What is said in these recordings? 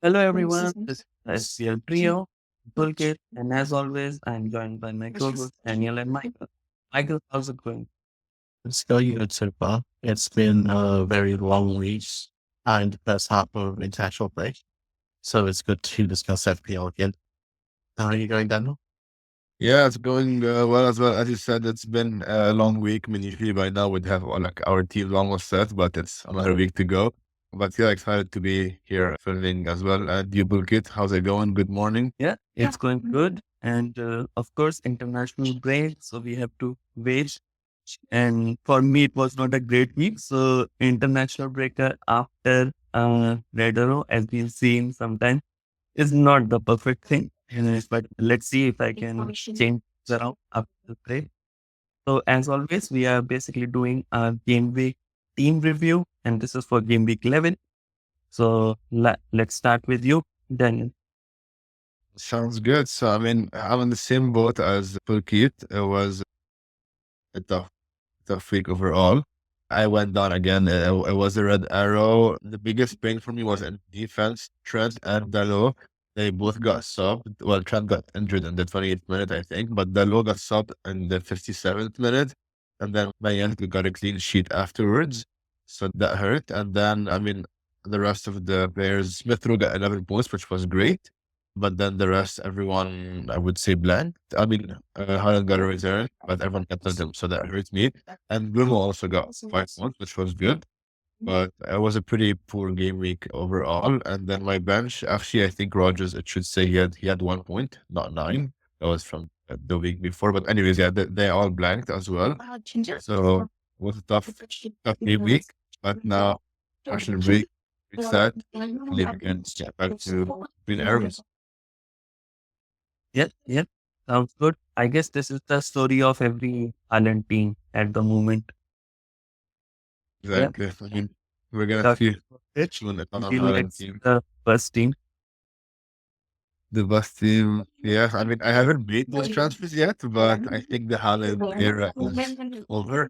Hello everyone, this is SPL Trio, Pulkit, and as always, I'm joined by my co-hosts Daniel and Michael. Michael, how's it going? It's going good so far. It's been a very long week and the first half of international break. So it's good to discuss FPL again. How are you going, Daniel? Yeah, it's going well as well. As you said, it's been a long week. I mean, usually by now we'd have like our teams almost set, but it's another week to go. But yeah, excited to be here filming as well. And you, Pulkit, how's it going? Good morning. Yeah, it's going good. And of course, international break, so we have to wait. And for me, it was not a great week. So international breaker after Red Arrow, as we've seen sometimes, is not the perfect thing. But let's see if I can change it around after the break. So as always, we are basically doing a game week team review, and this is for game week 11. So let's start with you, Daniel. Sounds good. So, I mean, I'm in the same boat as Pulkit. It was a tough week overall. I went down again. It was a red arrow. The biggest pain for me was in defense. Trent and Dalo, they both got subbed. Well, Trent got injured in the 28th minute, I think, but Dalo got subbed in the 57th minute. And then Mayank got a clean sheet afterwards. So that hurt. And then, I mean, the rest of the players, Smith Rowe got 11 points, which was great. But then the rest, everyone, I would say blanked. I mean, Haaland got a return, but everyone kept on him, so that hurt me. And Bruno also got 5 points, which was good. But it was a pretty poor game week overall. And then my bench, actually, I think Rogers, it should say he had 1 point, not nine. That was from the week before. But anyways, yeah, they all blanked as well. So it was a tough game week. But now, national break, reset, live against back to green arrows. Yeah, sounds good. I guess this is the story of every Haaland team at the moment. Yeah, Exactly. I mean, we're gonna talking see about it, soon another until Haaland let's see team. the first team. The best team. Yeah, I mean, I haven't made those transfers yet, but I think the Haaland era is over.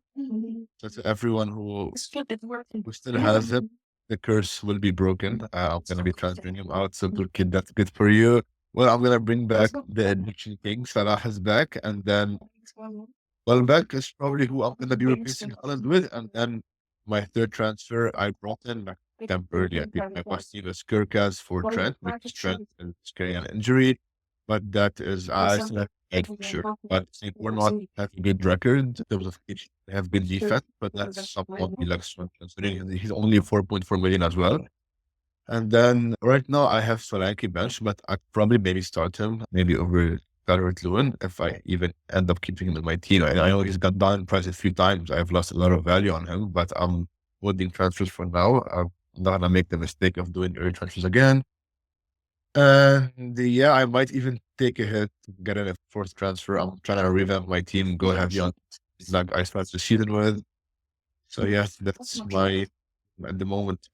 So to everyone who still has him, the curse will be broken. I'm gonna be transferring him out. So good kid, that's good for you. Well, I'm gonna bring back the Egyptian king. Salah is back, and then Welbeck is probably who I'm gonna be replacing Haaland with, and then my third transfer I brought in like temporarily. I think my first team is Kirkas for Trent because Trent is carrying an injury, but that is I still have Ed for sure. But I think we're not have a good record in terms of each have good defense, but that's somewhat deluxe one considering he's only 4.4 million as well. And then right now I have Solanke bench, but I'd probably maybe start him maybe over Calvert Lewin if I even end up keeping him in my team. I know he's got down in price a few times. I've lost a lot of value on him, but I'm holding transfers for now. I'm not gonna make the mistake of doing early transfers again. Yeah, I might even take a hit to get in a fourth transfer. I'm trying to revamp my team, go heavy on like I started the season with. So yeah, that's my at the moment.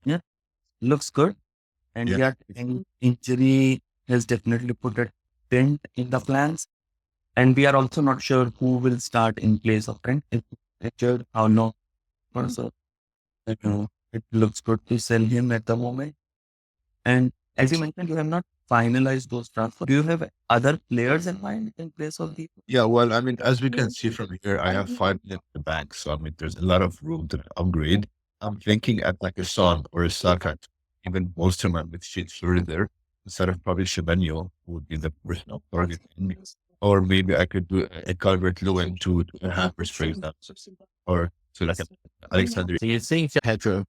Yeah, looks good. And Yeah. yet, any injury has definitely put a dent in the plans. And we are also not sure who will start in place of Trent. If injured, how long? So, it looks good to sell him at the moment. And as you mentioned, you have not finalized those transfers. Do you have other players in mind in place of the? Yeah, well, I mean, as we can see from here, I have 5 million in the bank, so I mean, there's a lot of room to upgrade. I'm thinking at like a Son or a Saka, even Bolsterman with sheets further instead of probably Semenyo would be the personal target. Or maybe I could do a Calvert Lewin to a Hampers, for example, or to like an Alexander. So you think Pedro,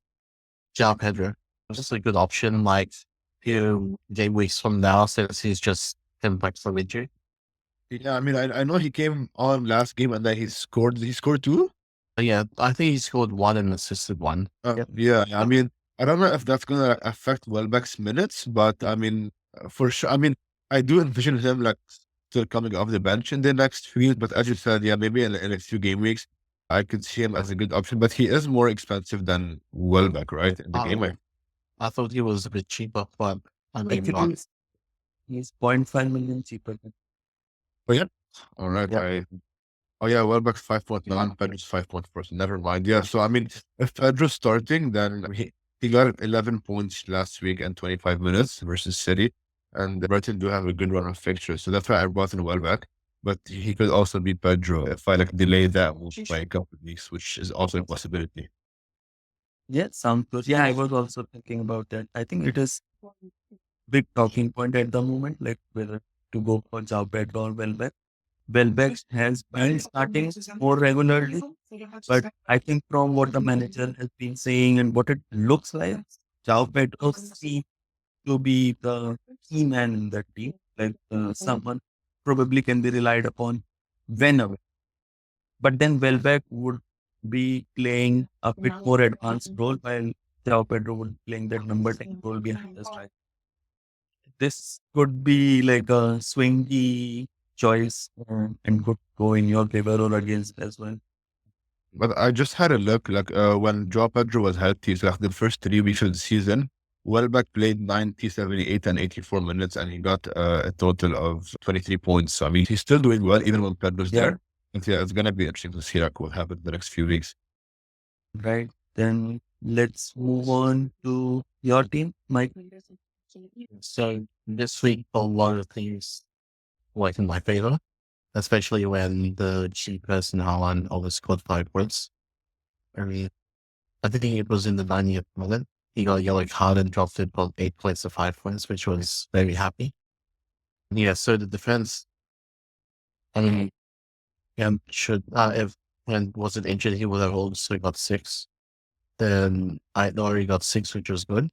João Pedro, is just a good option like few game weeks from now since he's just come back from injury? Yeah, I mean, I know he came on last game and then he scored two. But yeah, I think he scored one and assisted one. Yeah, I mean, I don't know if that's gonna affect Welbeck's minutes, but I mean, for sure. I mean, I do envision him like still coming off the bench in the next few years. But as you said, yeah, maybe in a few game weeks, I could see him as a good option. But he is more expensive than Welbeck, right? In the game, I thought he was a bit cheaper, but I mean, Actually, he's 0.5 million cheaper. oh yeah, all right. Yeah. Oh yeah, Welbeck's 5.9, Pedro's 5.4. So never mind. Yeah, so I mean, if Pedro's starting, then I mean, He got 11 points last week and 25 minutes versus City. And Brighton do have a good run of fixtures. So that's why I brought in Welbeck. But he could also be Pedro if I like delay that move by a couple of weeks, which is also a possibility. Yeah, sounds good. Yeah, I was also thinking about that. I think it is big talking point at the moment, like whether to go for Jao Pedro or Welbeck. Welbeck has been starting more regularly, but I think from what the manager has been saying and what it looks like, Jao Pedro seems to be the key man in that team, like someone probably can be relied upon whenever. But then Welbeck would be playing a bit more advanced role while Jao Pedro would be playing that number 10 role behind the striker. This could be like a swingy choice and could go in your favor or against as well. But I just had a look, like when Joao Pedro was healthy, so like the first 3 weeks of the season, Welbeck played 90, 78, and 84 minutes, and he got a total of 23 points. So, I mean, he's still doing well, even when Pedro's Yeah. there. And yeah, it's going to be interesting to see like what happens the next few weeks. Right. Then let's move on to your team, Mike. So this week, a lot of things went in my favor, especially when the cheap person Haaland only scored 5 points. I mean, I think it was in the 90th minute. He got a yellow card and dropped it from 8 points to 5 points, which was very happy. Yeah, so the defense, I mean, should, if when wasn't injured, he would have also got 6. Then I already got 6, which was good.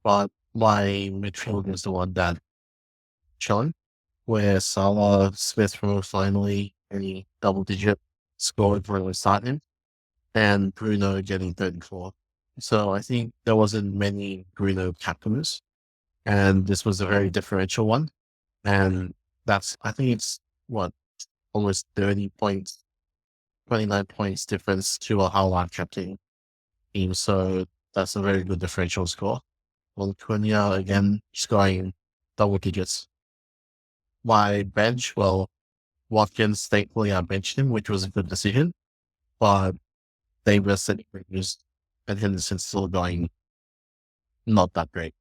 But my midfield is the one that chilling, where Salah, Smith were finally a double digit scored when we started, and Bruno getting 34. So I think there wasn't many Bruno captains, and this was a very differential one. And that's, I think it's what, almost 30 points, 29 points difference to a Haaland captain team. So that's a very good differential score. Well, Cunha again scoring double digits. My bench, well, Watkins, thankfully I benched him, which was a good decision, but they rested Rangers and Henderson's still going not that great.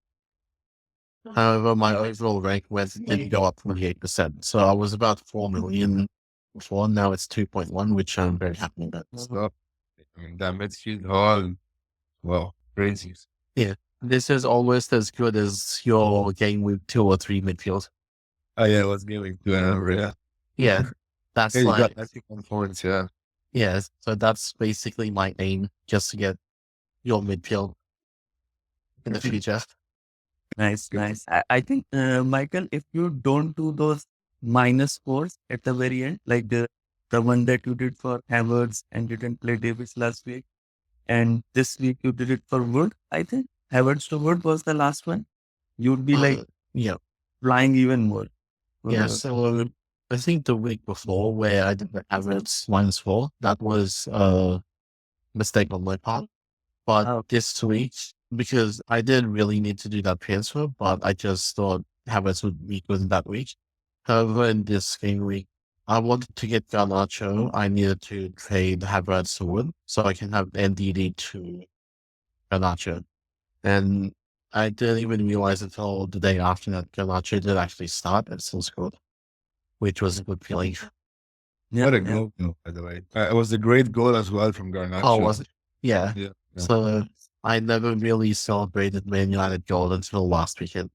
However, my overall rank did go up 28%. So I was about 4 million before, now it's 2.1, which I'm very happy about. So, I mean, that midfield haul, well, crazy. Yeah, this is almost as good as your game week 2 or 3 midfield. Oh, yeah, it was Gameweek 2, I remember, yeah. Yeah, that's Yeah, you like, got 91 points, yeah. yeah, so that's basically my aim, just to get your midfield in the future. Nice, nice. I think, Michael, if you don't do those minus scores at the very end, like the one that you did for Havertz and you didn't play Davis last week, and this week you did it for Wood, I think Havertz to Wood was the last one. You'd be like Yeah. flying even more. Yeah, so I think the week before where I did the average -4, that was a mistake on my part. But this week, because I didn't really need to do that transfer, but I just thought Havertz would be good that week. However, in this game week, I wanted to get Garnacho. I needed to trade Havertz to Wood so I can have NDD to Garnacho. And I didn't even realize until the day after that Garnacho did actually start and still scored, which was a good feeling. Yeah, What a yeah. goal, by the way. It was a great goal as well from Garnacho. Oh, was it? Yeah. Yeah. So I never really celebrated Man United goal until last weekend.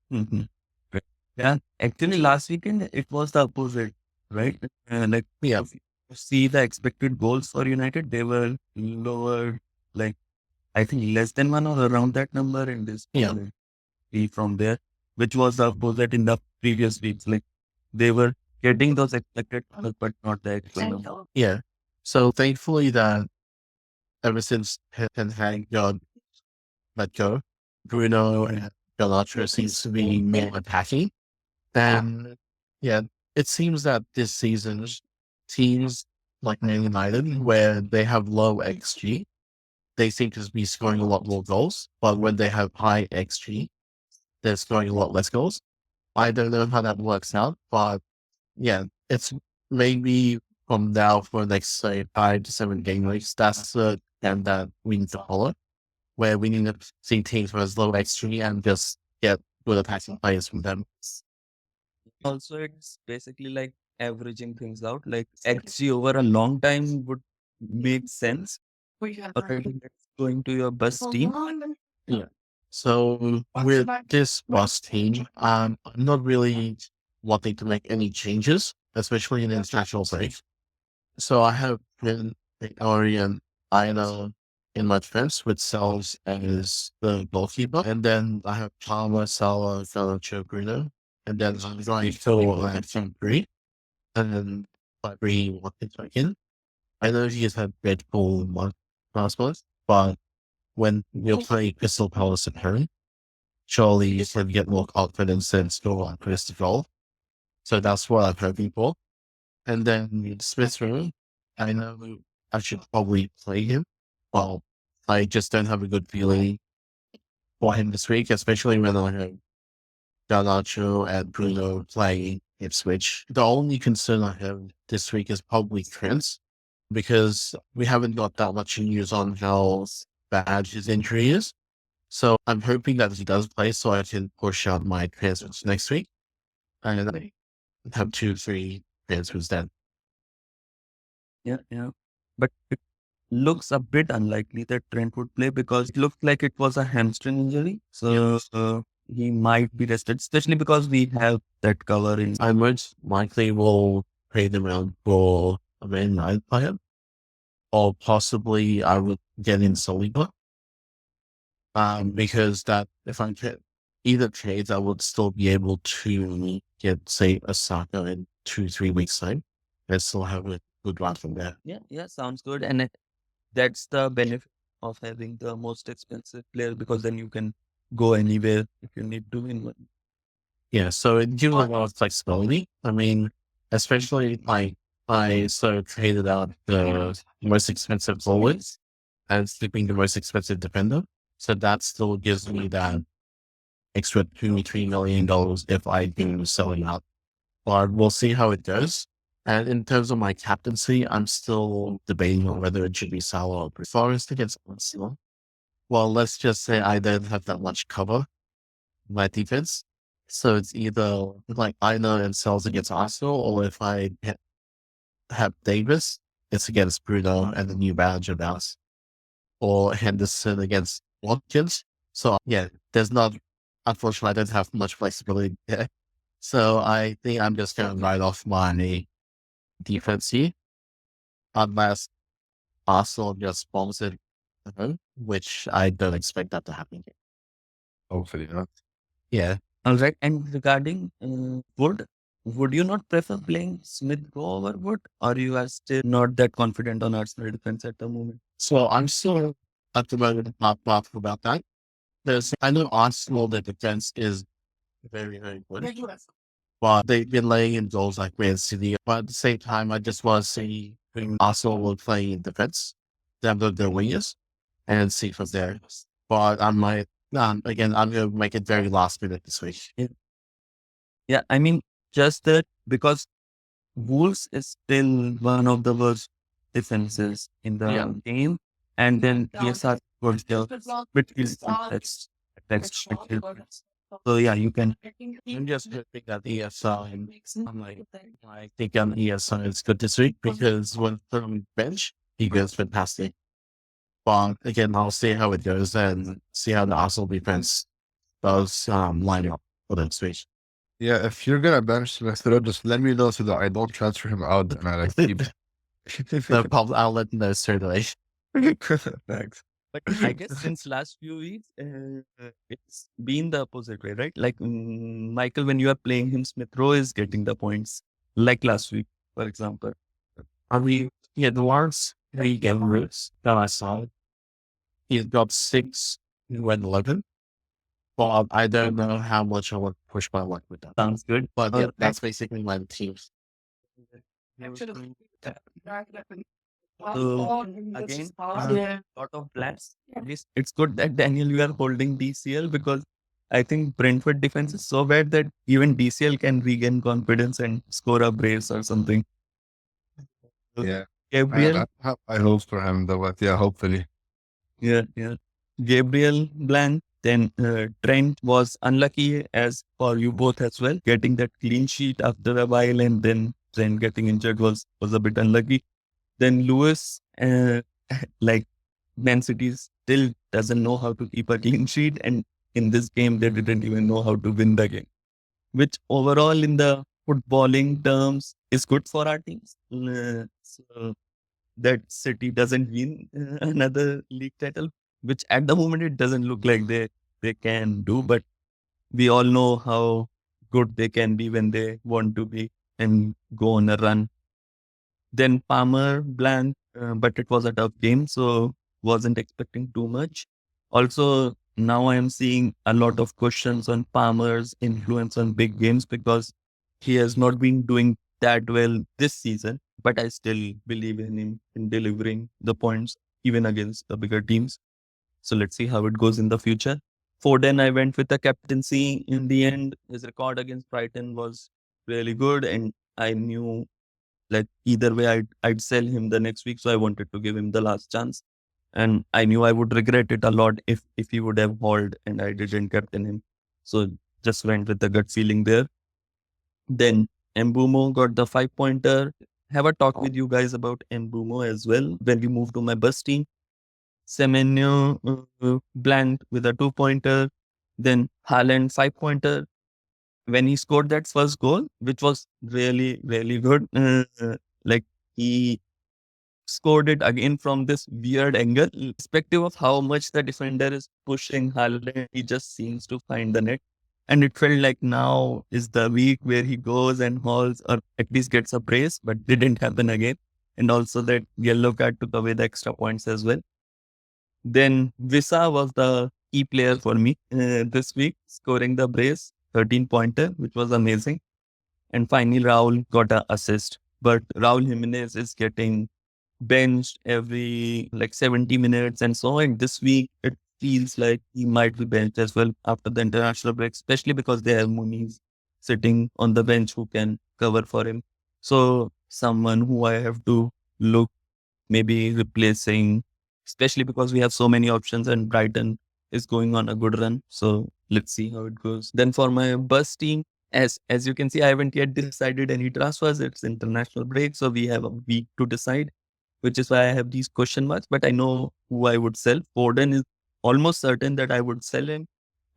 Mhm. Yeah, actually, last weekend it was the opposite, right? Like, Yeah. if you see the expected goals for United, they were lower, like I think less than 1 or around that number in this. Yeah. Be from there, which was the opposite in the previous weeks. Like they were getting those expected numbers, but not the actual number. Yeah. So thankfully that ever since Ten Hag got let go, Bruno and Garnacho seems to be more attacking. And yeah, it seems that this season teams like Man United, where they have low XG, they seem to be scoring a lot more goals. But when they have high XG, they're scoring a lot less goals. I don't know how that works out, but yeah, it's maybe from now for the next, say, 5 to 7 game weeks. That's the trend that we need to follow. where we need to see teams with as low XG and just get good attacking players from them. Also, it's basically like averaging things out. Like XG over a long time would make sense. Or I think that's going to your best team. Yeah. So with this bus team, I'm not really wanting to make any changes, especially in the international break. So I have been Ori and Ina in my defense with Cells as the goalkeeper. And then I have Palmer, Salah, Felicio, Bruno. And then I'm going to fill team three. And then by three, what is again? I know he has had Red Bull passports, but when you play Crystal Palace at home, surely you can get more confidence and score on first goal. So that's what I'm hoping for. And then Smith Rowe, I know I should probably play him. Well, I just don't have a good feeling for him this week, especially when I have Garnacho and Bruno playing Ipswich. The only concern I have this week is probably Trent, because we haven't got that much news on how bad his injury is. So I'm hoping that he does play so I can push out my transfers next week and I have 2-3 transfers then. Yeah, yeah. But it looks a bit unlikely that Trent would play because it looked like it was a hamstring injury. So he might be rested, especially because we have that cover in. I most likely will pay them around for a Man United player, or possibly I would get in Saliba. Because that if I get either trades, I would still be able to get, say, a Saka in 2-3 weeks time and still have a good run from there. Yeah, yeah, sounds good. And that's the benefit of having the most expensive player because then you can go anywhere if you need to in one. Yeah, so it gives a lot of flexibility. I mean, especially like I sort of traded out the most expensive forwards and sleeping the most expensive defender. So that still gives me that extra $2-3 million if I do selling out. But we'll see how it goes. And in terms of my captaincy, I'm still debating on whether it should be Salah or Forest against Arsenal. Well, let's just say I don't have that much cover in my defense. So it's either like Ina and Cells against Arsenal, or if I have Davis, it's against Bruno and the new manager Mouse, or Henderson against Watkins. So yeah, unfortunately, I don't have much flexibility there. So I think I'm just going to write off my defense here, unless Arsenal just bombs it, which I don't expect that to happen. Hopefully not. Yeah. All right. And regarding would you not prefer playing Smith Rowe over Wood, or you are still not that confident on Arsenal defense at the moment? So I'm still at the moment not about that. I know Arsenal, the defense is very, very good, but they've been laying in goals like Man City. But at the same time, I just want to see who Arsenal will play in defense, them their wingers, and see from there. But I might, again, I'm going to make it very last minute this week. Yeah, I mean, just that because Wolves is still one of the worst defenses in the game. And then ESR was the midfield that's midfield. So yeah, you can. I'm just hoping that ESR, I think ESR is good this week because when put on bench, he goes fantastic. But again, I'll see how it goes and see how the Arsenal defense does line up for next week. Yeah, if you're gonna bench Smith Rowe, just let me know so that I don't transfer him out and I like keep. No problem. I'll let them know straight away. Thanks. But I guess since last few weeks, it's been the opposite way, right? Like Michael, when you are playing him, Smith Rowe is getting the points, like last week, for example. I mean, yeah, the last 3 game routes that I saw, he's got 6 and went 11. But I don't know how much I want to push my luck with that. Sounds good. But yeah, that's basically my team. So again, lot of plans. At least it's good that Daniel, you are holding DCL because I think Brentford defense is so bad that even DCL can regain confidence and score a brace or something. Yeah. Gabriel, I hope for him though, but yeah, hopefully. yeah, yeah. Gabriel blank. Then Trent was unlucky as for you both as well, getting that clean sheet after a while, and then Trent getting injured was a bit unlucky. Then Lewis, like Man City still doesn't know how to keep a clean sheet, and in this game they didn't even know how to win the game, which overall in the footballing terms is good for our teams. So that City doesn't win another league title, which at the moment it doesn't look like they can do, but we all know how good they can be when they want to be and go on a run. Then Palmer blank, but it was a tough game, so wasn't expecting too much. Also, now I am seeing a lot of questions on Palmer's influence on big games because he has not been doing that well this season, but I still believe in him in delivering the points even against the bigger teams. So let's see how it goes in the future. Foden, I went with the captaincy in the end. His record against Brighton was really good, and I knew like either way I'd sell him the next week, so I wanted to give him the last chance, and I knew I would regret it a lot if he would have hauled and I didn't captain him. So just went with the gut feeling there. Then Mbumo got the 5 pointer. Have a talk with you guys about Mbumo as well when we move to my bus team. Semenyo blanked with a 2 pointer. Then Haaland 5 pointer when he scored that first goal, which was really, really good. Like he scored it again from this weird angle, irrespective of how much the defender is pushing Haaland, he just seems to find the net. And it felt like now is the week where he goes and hauls or at least gets a brace, but didn't happen again. And also that yellow card took away the extra points as well. Then Visa was the key player for me this week, scoring the brace, 13 pointer, which was amazing. And finally, Raul got an assist. But Raul Jimenez is getting benched every like 70 minutes and so on. This week, it feels like he might be benched as well after the international break, especially because they have Muniz sitting on the bench who can cover for him. So someone who I have to look maybe replacing, especially because we have so many options and Brighton is going on a good run. So let's see how it goes. Then for my bus team, as you can see, I haven't yet decided any transfers. It's international break, so we have a week to decide, which is why I have these question marks. But I know who I would sell. Foden is almost certain that I would sell him.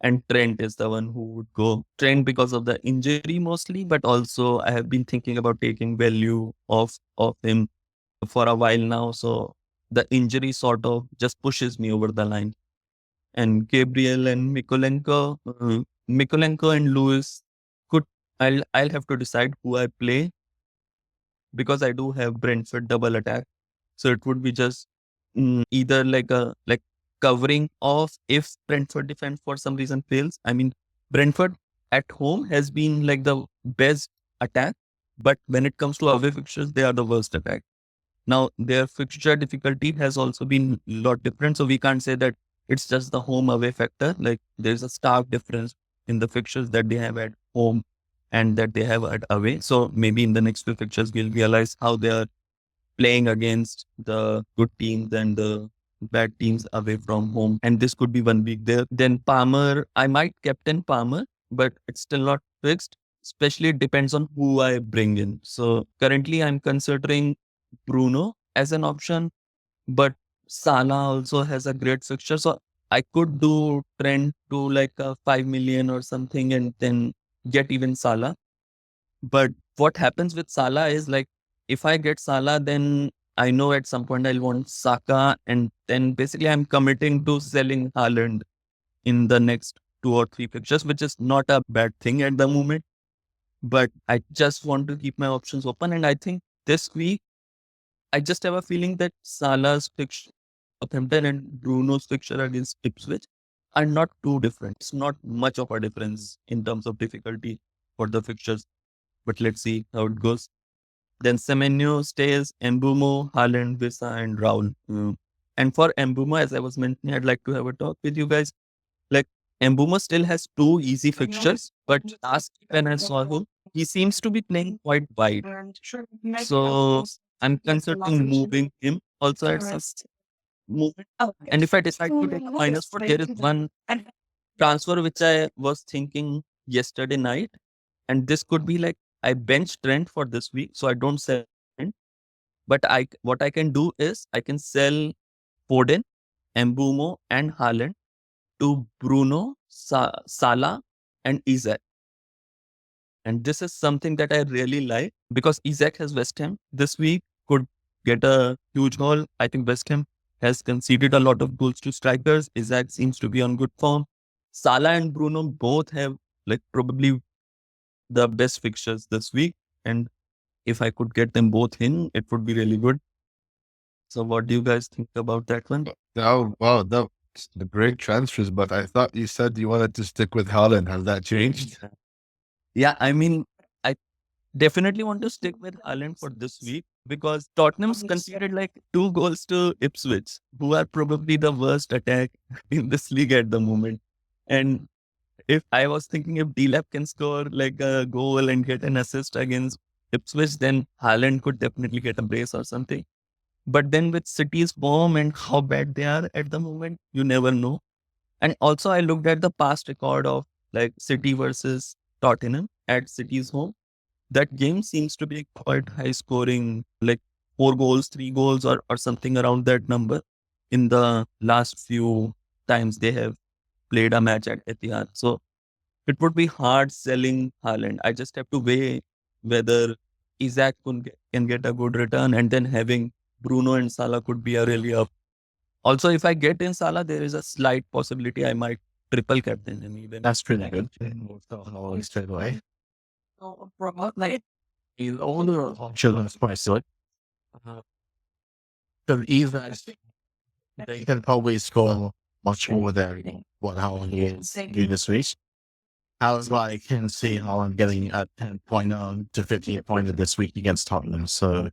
And Trent is the one who would go. Trent because of the injury mostly, but also I have been thinking about taking value of him for a while now. So the injury sort of just pushes me over the line. And Gabriel and Mikolenko and Lewis could I'll have to decide who I play because I do have Brentford double attack. So it would be just either like covering off if Brentford defense for some reason fails. I mean, Brentford at home has been like the best attack, but when it comes to away fixtures, they are the worst attack. Now, their fixture difficulty has also been a lot different. So we can't say that it's just the home away factor. Like there's a stark difference in the fixtures that they have at home and that they have at away. So maybe in the next few fixtures, we'll realize how they are playing against the good teams and the bad teams away from home. And this could be 1 week there. Then Palmer, I might captain Palmer, but it's still not fixed. Especially it depends on who I bring in. So currently I'm considering Bruno as an option, but Salah also has a great fixture. So I could do Trent to like a 5 million or something and then get even Salah. But what happens with Salah is like, if I get Salah, then I know at some point I'll want Saka. And then basically I'm committing to selling Haaland in the next 2 or 3 fixtures, which is not a bad thing at the moment. But I just want to keep my options open. And I think this week, I just have a feeling that Salah's fixture, Southampton and Bruno's fixture against Ipswich are not too different. It's not much of a difference in terms of difficulty for the fixtures. But let's see how it goes. Then Semenyo stays, Mbumo, Haaland, Visa, and Raul. And for Mbumo, as I was mentioning, I'd like to have a talk with you guys. Like Mbumo still has 2 easy fixtures, but last when I saw him, he seems to be playing quite wide. So I'm considering moving him also at some. movement. And if I decide to take a -4, there is one transfer which I was thinking yesterday night, and this could be like I bench Trent for this week, so I don't sell Trent. But what I can do is I can sell Foden, Mbumo, and Haaland to Bruno, Salah, and Isaac. And this is something that I really like because Isaac has West Ham this week, could get a huge haul. I think West Ham has conceded a lot of goals to strikers. Isaac seems to be on good form. Salah and Bruno both have like probably the best fixtures this week. And if I could get them both in, it would be really good. So what do you guys think about that one? Oh, wow, that's the great transfers. But I thought you said you wanted to stick with Haaland. Has that changed? Yeah, I mean, I definitely want to stick with Haaland for this week because Tottenham's conceded like 2 goals to Ipswich, who are probably the worst attack in this league at the moment. And if I was thinking if D-Lap can score like a goal and get an assist against Ipswich, then Haaland could definitely get a brace or something. But then with City's form and how bad they are at the moment, you never know. And also I looked at the past record of like City versus Tottenham at City's home. That game seems to be quite high scoring, like 4 goals, 3 goals, or something around that number in the last few times they have played a match at Etihad. So it would be hard selling Haaland. I just have to weigh whether Isaac can get a good return, and then having Bruno and Salah could be a really up. Also, if I get in Salah, there is a slight possibility I might triple captain him even. That's pretty good. Haaland straight away. The older option is quite good. So either they can probably score much more than what Haaland is doing this week. However, I can see Haaland getting a 10 pointer to 15 pointer this week against Tottenham. So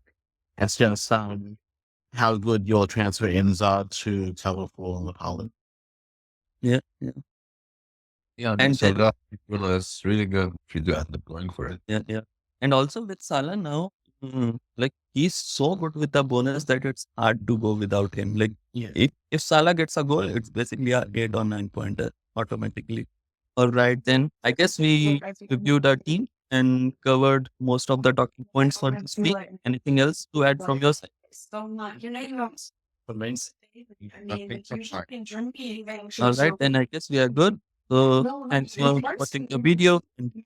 it's just how good your transfer ends are to tell for Haaland. Yeah. Yeah, And so then- that is really good if you do end up going for it. Yeah. And also with Salah now, like he's so good with the bonus that it's hard to go without him. Like if Salah gets a goal, it's basically a 8 or 9 pointer automatically. All right, then I guess we reviewed our team and covered most of the talking points for this week. Anything else to add from your side? All right, then I guess we are good. So thanks for watching the video, and please